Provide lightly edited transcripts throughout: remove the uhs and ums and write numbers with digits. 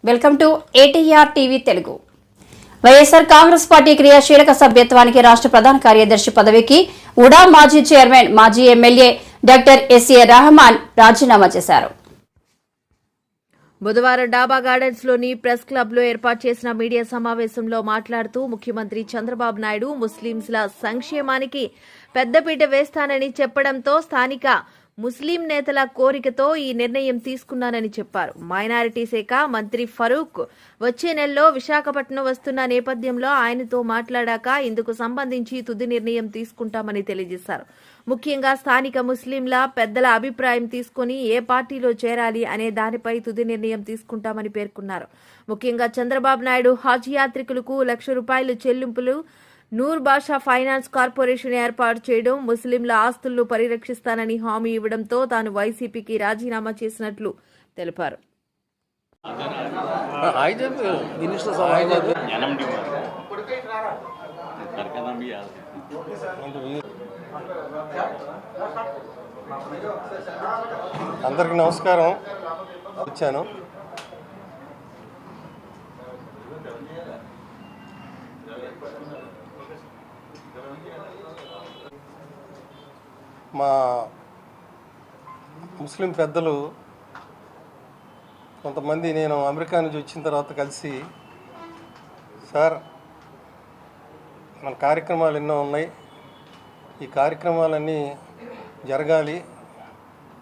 Welcome to ATR TV Telugu. YSR Congress party క్రియాశీలక సభ్యత్వానికి రాష్ట్ర ప్రధాన కార్యదర్శి పదవికి ఉడా మాజీ చైర్మన్, మాజీ ఎమ్మెల్యే డాక్టర్ ఎస్ఏ రెహమాన్ రాజీనామా చేశారు. బుధవారం డాబా గార్డెన్స్ లోని ప్రెస్ క్లబ్ లో ఏర్పాటు చేసిన మీడియా సమావేశంలో మాట్లాడుతూ ముఖ్యమంత్రి చంద్రబాబు నాయుడు ముస్లింల సంక్షేమానికి పెద్దపీట వేస్తానని చెప్పడంతో స్థానిక ముస్లిం నేతల కోరికతో ఈ నిర్ణయం తీసుకున్నానని చెప్పారు. మైనారిటీ శాఖ మంత్రి ఫరూక్ వచ్చే నెలలో విశాఖపట్నం వస్తున్న నేపథ్యంలో ఆయనతో మాట్లాడాక ఇందుకు సంబంధించి తుది నిర్ణయం తీసుకుంటామని తెలియజేశారు. ముఖ్యంగా స్థానిక ముస్లింల పెద్దల అభిప్రాయం తీసుకుని ఏ పార్టీలో చేరాలి అనే దానిపై తుది నిర్ణయం తీసుకుంటామని పేర్కొన్నారు. ముఖ్యంగా చంద్రబాబు నాయుడు హజ్ యాత్రికులకు ₹1,00,000 చెల్లింపులు, నూర్ బాషా ఫైనాన్స్ కార్పొరేషన్ ఏర్పాటు చేయడం, ముస్లింల ఆస్తులను పరిరక్షిస్తానని హామీ ఇవ్వడంతో తాను వైసీపీకి రాజీనామా చేసినట్లు తెలిపారు. అందరికీ నమస్కారం. వచ్చాను. మా ముస్లిం పెద్దలు కొంతమంది నేను అమెరికా నుంచి వచ్చిన తర్వాత కలిసి, సార్ మన కార్యక్రమాలు ఎన్నో ఉన్నాయి, ఈ కార్యక్రమాలన్నీ జరగాలి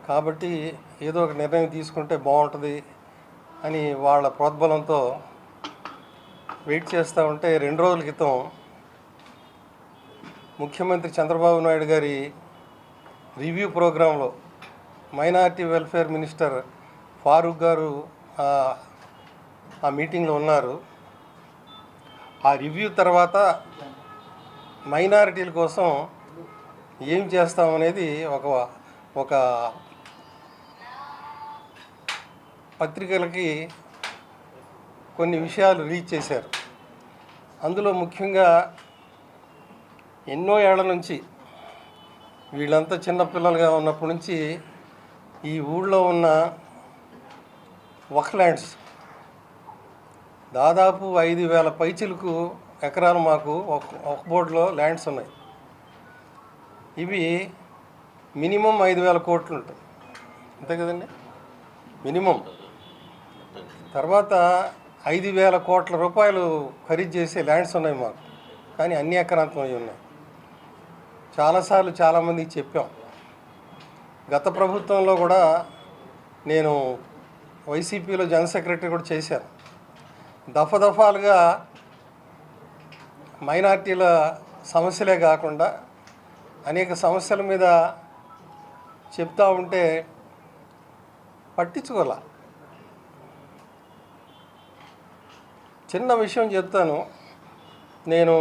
కాబట్టి ఏదో ఒక నిర్ణయం తీసుకుంటే బాగుంటుంది అని వాళ్ళ ప్రోద్బలంతో వెయిట్ చేస్తూ ఉంటే 2 రోజుల క్రితం ముఖ్యమంత్రి చంద్రబాబు నాయుడు గారి రివ్యూ ప్రోగ్రాంలో మైనారిటీ వెల్ఫేర్ మినిస్టర్ ఫారూక్ గారు ఆ మీటింగ్లో ఉన్నారు. ఆ రివ్యూ తర్వాత మైనారిటీల కోసం ఏం చేస్తామనేది ఒక పత్రికలకి కొన్ని విషయాలు రిలీజ్ చేశారు. అందులో ముఖ్యంగా ఎన్నో ఏళ్ల నుంచి వీళ్ళంతా చిన్నపిల్లలుగా ఉన్నప్పటి నుంచి ఈ ఊళ్ళో ఉన్న వక్ఫ్ ల్యాండ్స్ దాదాపు 5,000 పైచిలకు ఎకరాలు మాకు ఒక బోర్డులో ల్యాండ్స్ ఉన్నాయి. ఇవి మినిమం 5,000 కోట్లు ఉంటాయి, అంతే కదండి, మినిమం. తర్వాత 5,000 కోట్ల రూపాయలు ఖరీదు చేసే ల్యాండ్స్ ఉన్నాయి మాకు, కానీ అన్ని ఎకరాంతం అవి ఉన్నాయి. చాలాసార్లు చాలామందికి చెప్పాం. గత ప్రభుత్వంలో కూడా నేను వైసీపీలో జనరల్ సెక్రటరీ కూడా చేశాను. దఫాలుగా మైనార్టీల సమస్యలే కాకుండా అనేక సమస్యల మీద చెప్తా ఉంటే పట్టించుకోలే. చిన్న విషయం చెప్తాను. నేను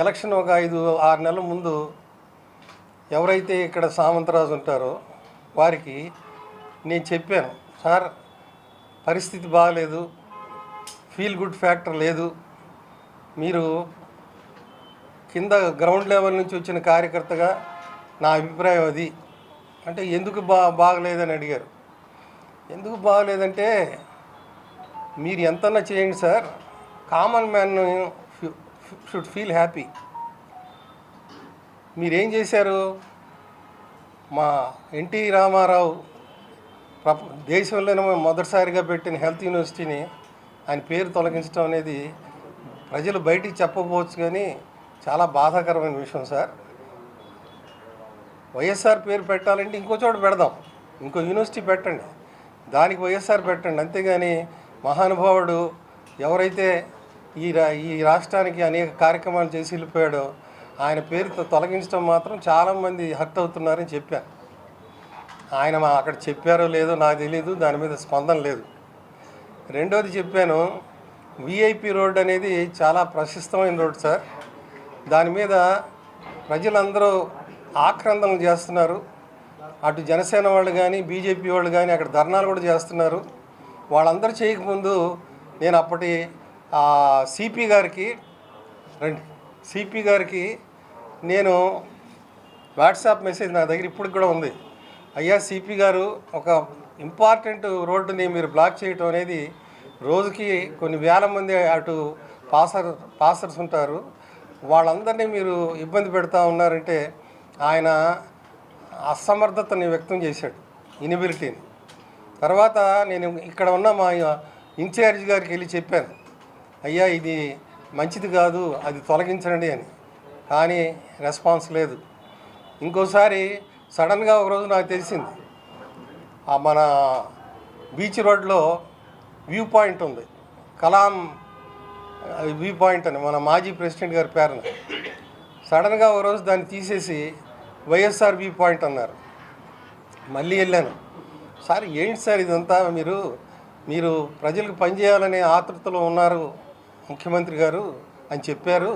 ఎలక్షన్ ఒక 5-6 నెలల ముందు ఎవరైతే ఇక్కడ సామంతరాజు ఉంటారో వారికి నేను చెప్పాను, సార్ పరిస్థితి బాగలేదు, ఫీల్ గుడ్ ఫ్యాక్టర్ లేదు, మీరు కింద గ్రౌండ్ లెవెల్ నుంచి వచ్చిన కార్యకర్తగా నా అభిప్రాయం అది అంటే, ఎందుకు బాగలేదని అడిగారు. ఎందుకు బాగలేదంటే, మీరు ఎంతన్నా చేయండి sir, common man should feel happy. మీరేం చేశారు? మా ఎన్టీ రామారావు దేశంలోనే మొదటిసారిగా పెట్టిన హెల్త్ యూనివర్సిటీని ఆయన పేరు తొలగించడం అనేది ప్రజలు బయటికి చెప్పకపోవచ్చు, కానీ చాలా బాధాకరమైన విషయం సార్. వైఎస్ఆర్ పేరు పెట్టాలంటే ఇంకో చోట పెడదాం, ఇంకో యూనివర్సిటీ పెట్టండి, దానికి వైఎస్ఆర్ పెట్టండి. అంతేగాని మహానుభావుడు ఎవరైతే ఈ రాష్ట్రానికి అనేక కార్యక్రమాలు చేసి వెళ్ళిపోయాడో ఆయన పేరుతో తొలగించడం మాత్రం చాలామంది హర్ట్ అవుతున్నారని చెప్పాను. ఆయన అక్కడ చెప్పారో లేదో నాకు తెలియదు, దాని మీద స్పందన లేదు. రెండోది చెప్పాను, విఐపి రోడ్ అనేది చాలా ప్రశస్తమైన రోడ్ సార్. దాని మీద ప్రజలందరూ ఆక్రందనలు చేస్తున్నారు. అటు జనసేన వాళ్ళు కానీ బీజేపీ వాళ్ళు కానీ అక్కడ ధర్నాలు కూడా చేస్తున్నారు. వాళ్ళందరూ చేయకముందు నేను అప్పటి సిపి గారికి నేను వాట్సాప్ మెసేజ్ నా దగ్గర ఇప్పటికి కూడా ఉంది. అయ్యా సిపి గారు, ఒక ఇంపార్టెంట్ రోడ్డుని మీరు బ్లాక్ చేయటం అనేది రోజుకి కొన్ని వేల మంది అటు పాసర్స్ ఉంటారు, వాళ్ళందరినీ మీరు ఇబ్బంది పెడతా ఉన్నారంటే ఆయన అసమర్థతని వ్యక్తం చేశాడు, ఇనిబిలిటీని. తర్వాత నేను ఇక్కడ ఉన్న మా ఇన్ఛార్జ్ గారికి వెళ్ళి చెప్పాను, అయ్యా ఇది మంచిది కాదు, అది తొలగించండి అని. కానీ రెస్పాన్స్ లేదు. ఇంకోసారి సడన్గా ఒకరోజు నాకు తెలిసింది, మన బీచ్ రోడ్లో వ్యూ పాయింట్ ఉంది, కలాం వ్యూ పాయింట్ అని మన మాజీ ప్రెసిడెంట్ గారి పేరున. సడన్గా ఒకరోజు దాన్ని తీసేసి వైఎస్ఆర్ వ్యూ పాయింట్ అన్నారు. మళ్ళీ వెళ్ళాను, సార్ ఏంటి సార్ ఇదంతా, మీరు ప్రజలకు పనిచేయాలనే ఆతృతలో ఉన్నారు ముఖ్యమంత్రి గారు అని చెప్పారు,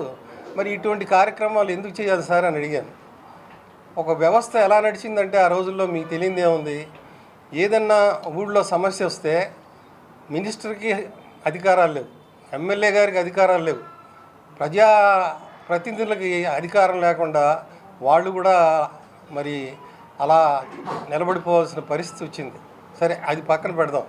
మరి ఇటువంటి కార్యక్రమాలు ఎందుకు చేయాలి సార్ అని అడిగాను. ఒక వ్యవస్థ ఎలా నడిచిందంటే ఆ రోజుల్లో మీకు తెలియదే ఉంది, ఏదన్నా ఊళ్ళో సమస్య వస్తే మినిస్టర్కి అధికారాలు లేవు, ఎమ్మెల్యే గారికి అధికారాలు లేవు, ప్రతినిధులకి అధికారం లేకుండా వాళ్ళు కూడా మరి అలా నిలబడిపోవాల్సిన పరిస్థితి వచ్చింది. సరే, అది పక్కన పెడదాం.